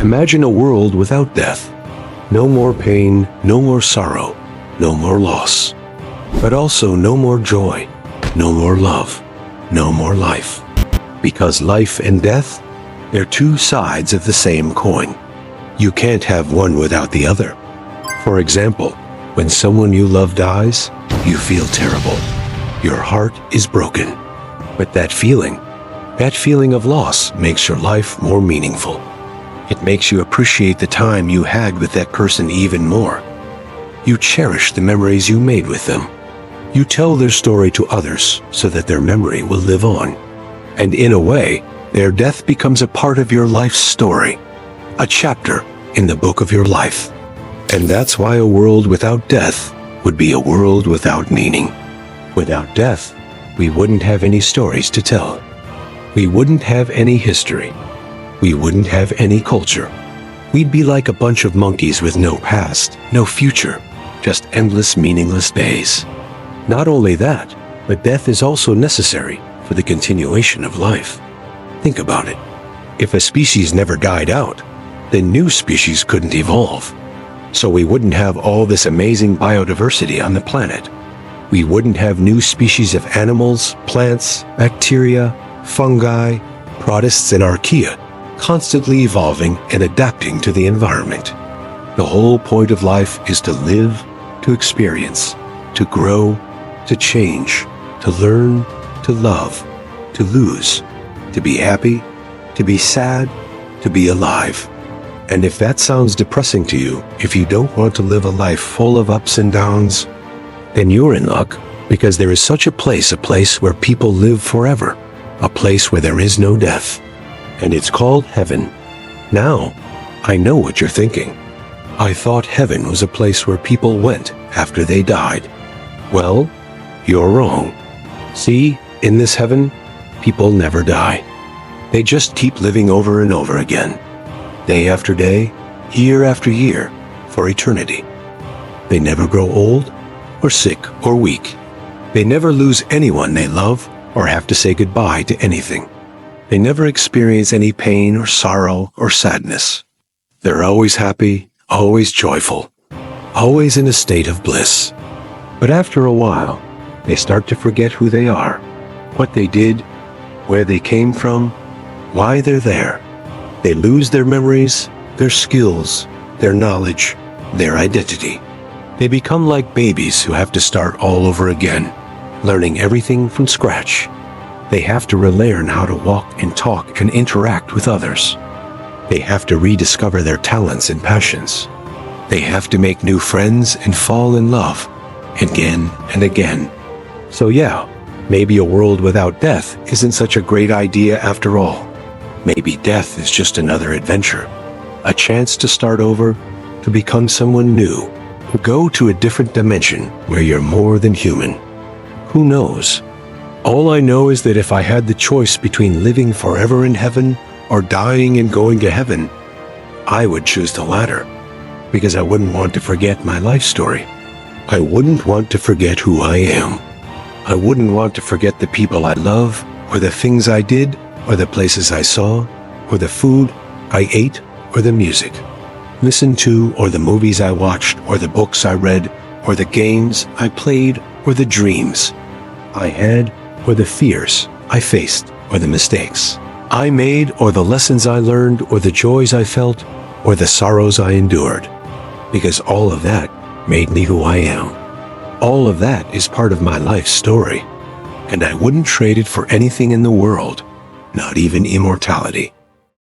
Imagine a world without death. No more pain, no more sorrow, no more loss. But also no more joy, no more love, no more life. Because life and death, they're two sides of the same coin. You can't have one without the other. For example, when someone you love dies, you feel terrible. Your heart is broken. But that feeling of loss makes your life more meaningful. It makes you appreciate the time you had with that person even more. You cherish the memories you made with them. You tell their story to others so that their memory will live on. And in a way, their death becomes a part of your life's story, a chapter in the book of your life. And that's why a world without death would be a world without meaning. Without death, we wouldn't have any stories to tell. We wouldn't have any history. We wouldn't have any culture. We'd be like a bunch of monkeys with no past, no future, just endless meaningless days. Not only that, but death is also necessary for the continuation of life. Think about it. If a species never died out, then new species couldn't evolve. So we wouldn't have all this amazing biodiversity on the planet. We wouldn't have new species of animals, plants, bacteria, fungi, protists, and archaea, constantly evolving and adapting to the environment. The whole point of life is to live, to experience, to grow, to change, to learn, to love, to lose, to be happy, to be sad, to be alive. And if that sounds depressing to you, if you don't want to live a life full of ups and downs, then you're in luck, because there is such a place where people live forever, a place where there is no death. And it's called heaven. Now, I know what you're thinking. I thought heaven was a place where people went after they died. Well, you're wrong. See, in this heaven, people never die. They just keep living over and over again, day after day, year after year, for eternity. They never grow old, or sick, or weak. They never lose anyone they love, or have to say goodbye to anything. They never experience any pain or sorrow or sadness. They're always happy, always joyful, always in a state of bliss. But after a while, they start to forget who they are, what they did, where they came from, why they're there. They lose their memories, their skills, their knowledge, their identity. They become like babies who have to start all over again, learning everything from scratch. They have to relearn how to walk and talk and interact with others. They have to rediscover their talents and passions. They have to make new friends and fall in love again and again. So yeah, maybe a world without death isn't such a great idea after all. Maybe death is just another adventure, a chance to start over, to become someone new, to go to a different dimension where you're more than human. Who knows? All I know is that if I had the choice between living forever in heaven or dying and going to heaven, I would choose the latter, because I wouldn't want to forget my life story. I wouldn't want to forget who I am. I wouldn't want to forget the people I love, or the things I did, or the places I saw, or the food I ate, or the music listened to, or the movies I watched, or the books I read, or the games I played, or the dreams I had, or the fears I faced, or the mistakes I made, or the lessons I learned, or the joys I felt, or the sorrows I endured. Because all of that made me who I am. All of that is part of my life story, and I wouldn't trade it for anything in the world, not even immortality.